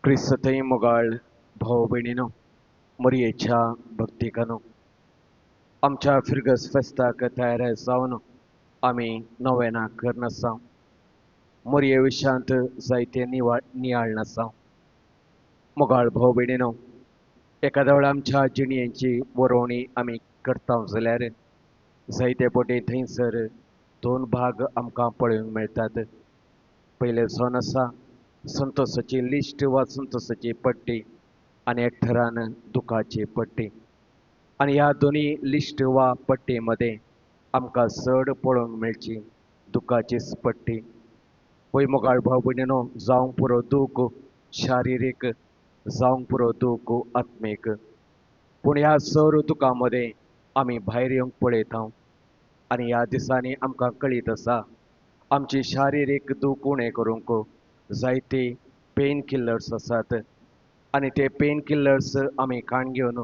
क्रिस्तई मोगाळ भाऊ बहिणीनो मरियेच्या भक्तिकानो आमच्या फिरगस फेस्ताक तयार जावन आम्ही नव्याना करनसा मरिये विशांत जायते नियाळ नसा मोगाळ भाऊ बहिणीनो एखाद्या वेळा आमच्या जिणयेची वरोवणी आम्ही करता जाल्यार जायते पोटी थंयसर दोन भाग आमकां पळोवंक मेळटात. पयले जावन आसा संतोषाची लिस्ट वा संतोषाची पट्टी आणि एकठरान दुखाची पट्टी. आणि ह्या दोन्ही लिस्ट वा पट्टीमध्ये आमकां चड पळोवंक मेळची दुखाचीच पट्टी. पळय मोगाळ भाव भयणीनो, जावंक पुरो दूख शारिरीक, जावंक पुरो दूख आत्मीक. पूण ह्या सर दुखामध्ये आमी भायर येवंक पळयता आनी ह्या दिसांनी आमकां कळीत आसा आमची शारिरीक दूख उणें करूंक जायती पेन किलर्स आसात आनी ते पेन किलर्स आमी खाण घेवन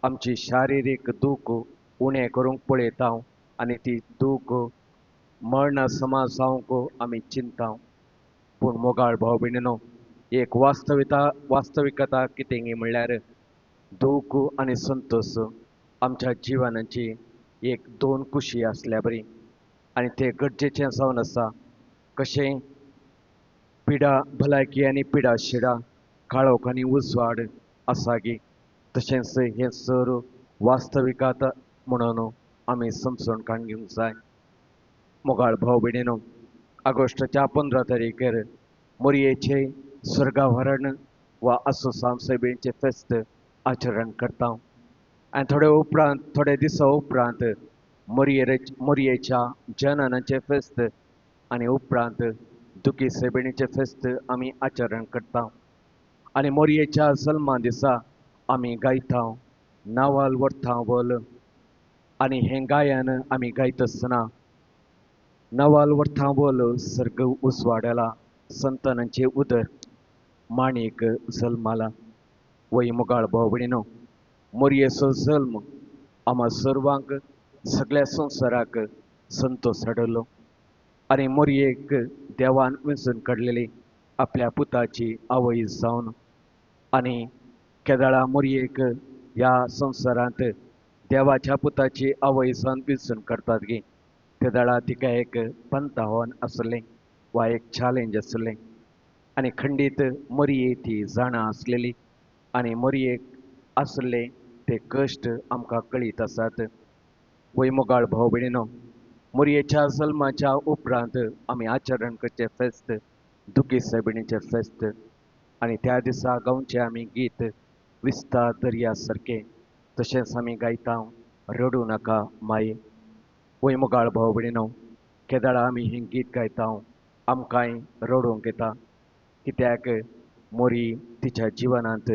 आमची शारिरीक दूख उणें करूंक पळयता आनी ती दूख मरणा समा जावंक आमी चिंता. पूण मोगाळ भाव भयणीनो, एक वास्तविकता कितें म्हणल्यार दूख आनी संतोश आमच्या जिवनाची एक दोन कुशी आसल्या बरी आनी ते गरजेचें जावन आसा. कशें पिडा भलायकी आनी पिडा शिडा, काळोख आनी उजवाड आसा गी, तशेंच हें सर वास्तविकता म्हणून आमी समजून काडून घेवंक जाय. मोगाळ भाव भयणीनो, ऑगस्टाच्या 15 तारीखेर मोरयेचे स्वर्गावरण वा आसो सामसेबीणचे फेस्त आचरण करता आनी थोडे दिसा उपरांत मोरयेच्या जननाचे फेस्त आनी उपरांत दुखी सेबिणीचे फेस्त आमी आचरण करता. आनी मोरयेच्या जल्मा दिसा आमी गायता नावाल व्हरता बोल. आनी हें गायन आमी गायता आसतना नवाल व्हरता बोल सर्ग उसवाडला, संतानांचे उदर माणिक जल्माला. वय मोगाळ भाव भयणीनो, मोरयेचो जल्म आम्हा सर्वांक सगळ्या संवसाराक संतोश हाडलो आनी मोरयेक देवान वेंचून काडलेली आपल्या पुताची आवय जावन आनी केदाळा मोरयेक ह्या संवसारांत देवाच्या पुताची आवय जावन वेंचून काडतात गे, तेदाळा तिका एक पंथावन आसलें वा एक चॅलेंज आसलें आनी खंडीत मोरये ती जाणा आसलेली आनी मोरयेक आसले ते कश्ट आमकां कळीत आसात. वय मोगाळ भाव भयणीनो, मोरयेच्या जल्माच्या उपरांत आमी आचरण करचे फेस्त दुखी सेबिणीचे फेस्त आनी त्या दिसा गांवचे आमी गीत विस्तार दर्या सारके, तशेंच आमी गायता रडू नाका माये. वय मोगाळ भाव भयणीनो, केदाळा आमी हें गीत गायता आमकांय रडूंक येता, कित्याक मोरी तिच्या जिवनांत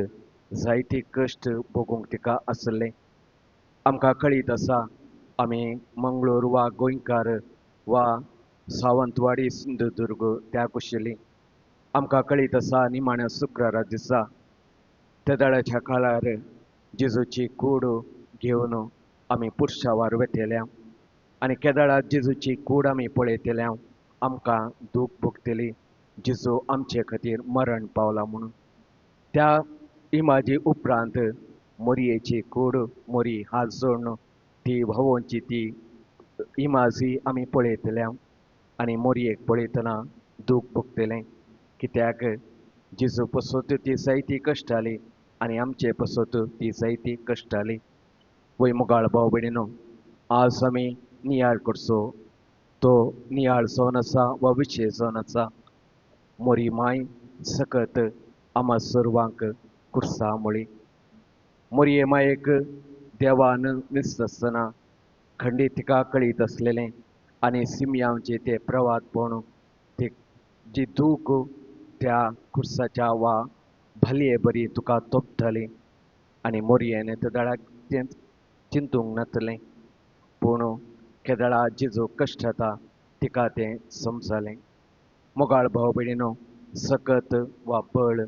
जायती कश्ट भोगूंक तिका आसले. आमकां कळीत आसा आमी मंगळूर वा गोंयकार वा सावंतवाडी सिंधुदुर्ग त्या कुशिल्ली. आमकां कळीत आसा निमाण्या शुक्रारा दिसा तेदाळ्याच्या काळार जेजूची कूड घेवन आमी पुरशावार वेतेल्या आनी केदाळा जेजूची कूड आमी पळयतल्या आमकां दूख भोगतली जेजू आमचे खातीर मरण पावला म्हणून. त्या इमाजी उपरांत मोरयेची कूड मोरी हात जोडून ती भावोंची ती इमाजी आमी पळयतल्या आनी मोरयेक पळयतना दूख भोगतलें, कित्याक जेजू पसत ती जायती कश्टाली आनी आमचे पसत ती जायती कश्टाली. वय मुगाळ भाव भयणीनो, आज आमी नियाळ करचो तो नियाळ जावन आसा वा विशय जावन आसा मोरी माय सकत आम्हा सर्वांक कुर्सा मुळी. मोरये मायेक देवान विस्त आसतना खंडीत तिका कळीत आसलेलें आनी सिमयांचे ते प्रवाद पळोवन ती जी दूख त्या कुर्साच्या वा भलये बरी तुका तोपतली आनी मोरयेन तेदाळाक तें चिंतूंक नासलें. पूण केदाळा जेजू कश्ट जाता तिका तें समजलें. मोगाळ भाव भयणीनो, सकत वा बळ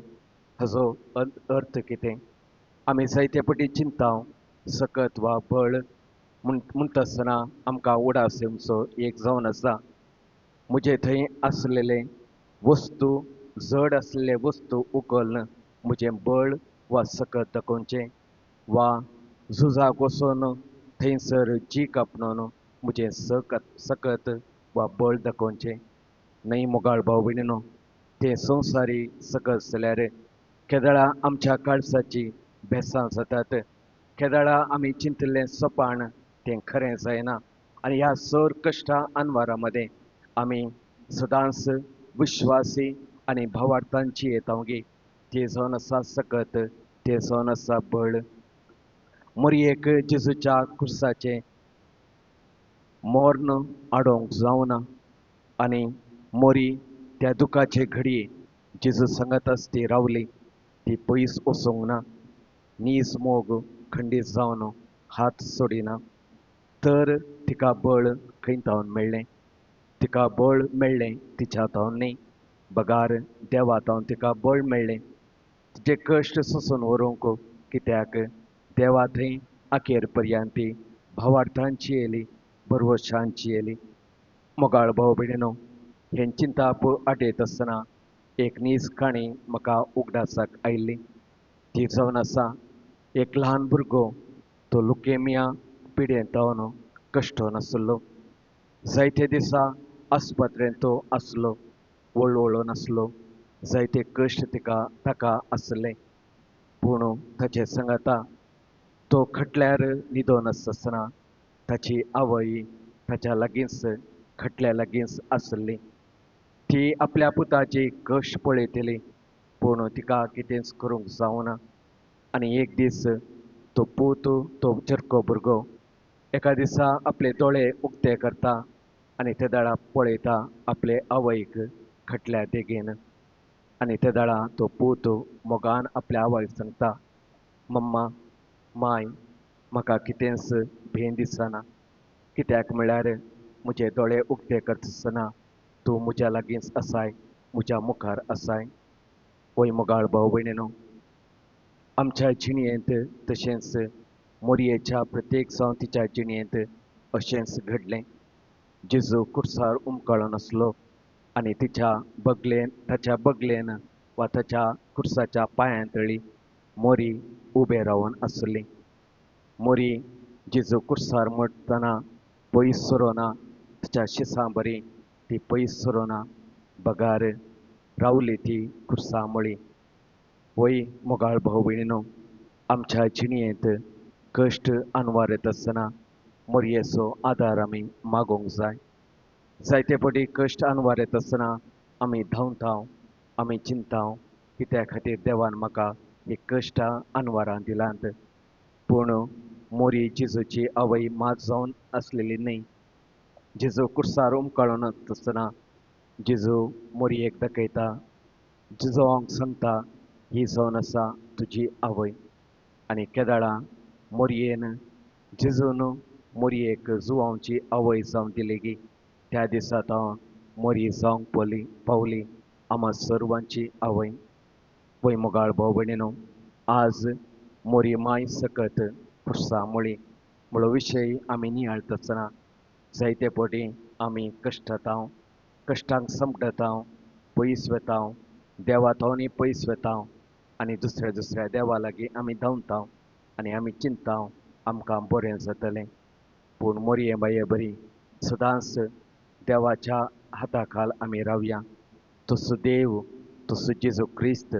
हाजो अर्थ कितें? आमी जायते फावटी चिंता सकत वा बळ म्हणटा आसतना आमकां उडास येवचो एक जावन आसा म्हजे थंय आसलेले वस्तू जड आसलेले वस्तू उखलन म्हजें बळ वा सकत दाखोवचें वा झुजाक वचून थंयसर जीक आपणावन म्हजें सकत वा बळ दाखोवचें न्हय मोगाळ भाव भयणीनो. तें संवसारी सकत जाल्यार केदळा आमच्या काळजाची भेसां जातात. केदळा आमी चिंतिल्लें सोपान तें खरें जायना आनी ह्या सर कश्टां आनवारा मदें आमी सदांच विश्वासी आनी भावार्थांची येतावगी ते जावन आसा सकत, ते जावन आसा बळ. मोरयेक जेजूच्या क्रुसाचें मोर्न आडोवंक जावना आनी मोरी त्या दुखाचे घडये जेजू सांगात ती रावली ती पयस वचूंक ना. नीज मोग खंडीत जावन हात सोडिना. तर तिका बळ खंयतावन मेळ्ळें. तिका बळ मेळ्ळें तिच्या हातावन न्ही, बगार देवा हातावन तिका बळ मेळ्ळें तिचे कश्ट सोंसून व्हरूंक. कित्याक देवा थंय अखेर पर्यंत भावार्थांची येयली, बरवशांची येयली. मोगाळ भाव भयणीनो, हें चिंताप आटयत आसतना एक नीज काणी म्हाका उगडासाक आयिल्ली. ती जावन आसा एक ल्हान भुरगो तो लुकेमिया पिडेंतावन कश्टो नासलो. जायते दिसा आस्पत्रेंत तो आसलो, वळवळो नासलो. जायते कश्ट ताका आसले. पूण ताचे सांगाता तो खटल्यार न्हिदोन आसतना ताची आवय ताच्या लागींच खटल्या लागींच आसली. ती आपल्या पुताची कश्ट पळयतली पूण तिका कितेंच करूंक जावना. आनी एक दीस तो पूत तो चरको भुरगो एका दिसा आपले दोळे उक्ते करता आनी ते दाळा पळयता आपले आवयक खटल्या देगेन. आनी त्या दाळा तो पूत मोगान आपल्या आवयक सांगता, मम्मा, माय, म्हाका कितेंच भें दिसना. कित्याक म्हळ्यार म्हजे दोळे उक्ते करतना तूं म्हज्या लागींच आसाय, म्हज्या मुखार आसाय. वय मोगाळ भाव भयणीनो, आमच्या जिणयेंत तशेंच मोरयेच्या प्रत्येक जावं तिच्या जिणयेंत अशेंच घडलें. जेजू कुर्सार उमकळो नासलो आनी ताच्या बगलेन वा ताच्या कुर्साच्या पांयां तळी मोरी उबे रावन आसली. मोरी जेजू कुर्सार मरतना पयस सरोना, तिच्या शिसां बरी ती पयस सरोना, बगार रावली ती कुर्सा मळी. वय मोगाळ भाव भयणीनो, आमच्या जिणयेंत कश्ट आनवार येता आसतना मोरयेचो आदार आमी मागोवंक जाय. जायते फावटी कश्ट आनवार येता आसतना आमी धांवताव, आमी चिंताव कित्या खातीर देवान म्हाका ही कश्टां आनवारां दिलांत. पूण मोरी जेजूची आवय मात जावन आसलेली न्ही. जेजू कुर्सार उमकळोन आसतना जेजू मोरयेक दाखयता, जिजोवांक सांगता ही जावन आसा तुजी आवय. आनी केदाळा मोरयेन जेजून मोरयेक जुवांवची आवय जावन दिली गी त्या दिसा मोरी जावंक पावली आम्हा सर्वांची आवय. वय मोगाळ भाव भयणीनो, आज मोरी माय सकत कुर्सा मळी म्हणलो विशय आमी नियाळटा आसतना जायते फावटी आमी कश्टाताव, कश्टांक संपटाताव, पयस वेताव, देवा थावनी पयस वेताव आनी दुसऱ्या देवा लागीं आमी धांवताव आनी आमी चिंताव आमकां बरें जातलें. पूण मोरये बाये बरी सदांच देवाच्या हाता खाल आमी रावया. तसो देव, तसो जेजू क्रिस्त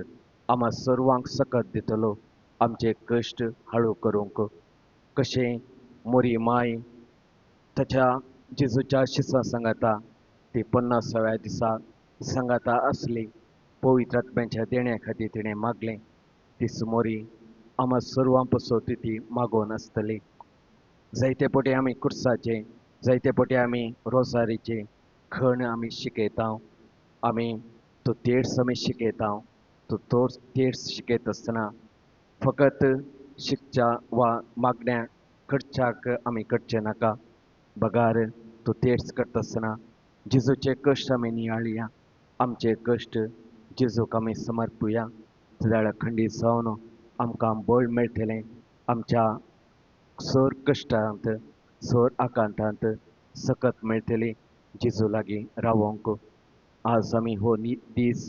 आम्हा सर्वांक सकत दितलो आमचे कश्ट हळू करूंक. कशें मोरी माय ताच्या जेजूच्या शिसां सांगाता ती 50व्या दिसा सांगाता आसली. पवित्र आत्म्याच्या देण्या खातीर तिणें मागलें. तीच मोरी आम्हा सर्वां पसत ती मागोवन आसतली. जायते फावटी आमी कुर्साचे, जायते फावटी आमी रोजारीचे खण आमी शिकयताव. आमी तो तेर्स आमी शिकयताव. तो तेर्स शिकयता आसतना फकत शिकच्या वा मागण्या करच्याक आमी करचे नाका. बगार तो तेर्स करता आसतना जेजूचे कश्ट आमी नियाळुया. आमचे कश्ट जेजूक आमी समर्पुया. जाल्यार खंडीत जावन आमकां बळ मेळटलें. आमच्या सर कश्टांत, सर आकांतांत सकत मेळटली जेजू लागीं रावोंक. आज आमी हो दीस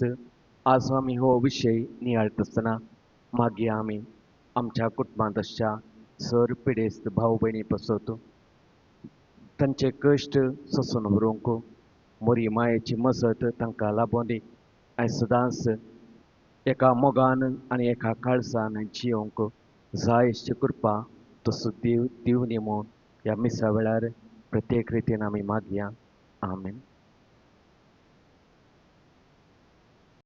आज आम्ही हो विषय निहाळत असताना मागे आम्ही आमच्या कुटुंबात अशा सर पिढेस्त भाऊ बहिणी पसरतो तांचे कश्ट सोसून व्हरूंक मोरी मायेची मजत तांकां लाबों दी आयज सदांच एका मोगान आनी एका काळजान जियोंक जाय अशी कृपा तसो देव दिवनी म्हूण ह्या मिसा वेळार प्रत्येक रितीन आमी मागया आमेन.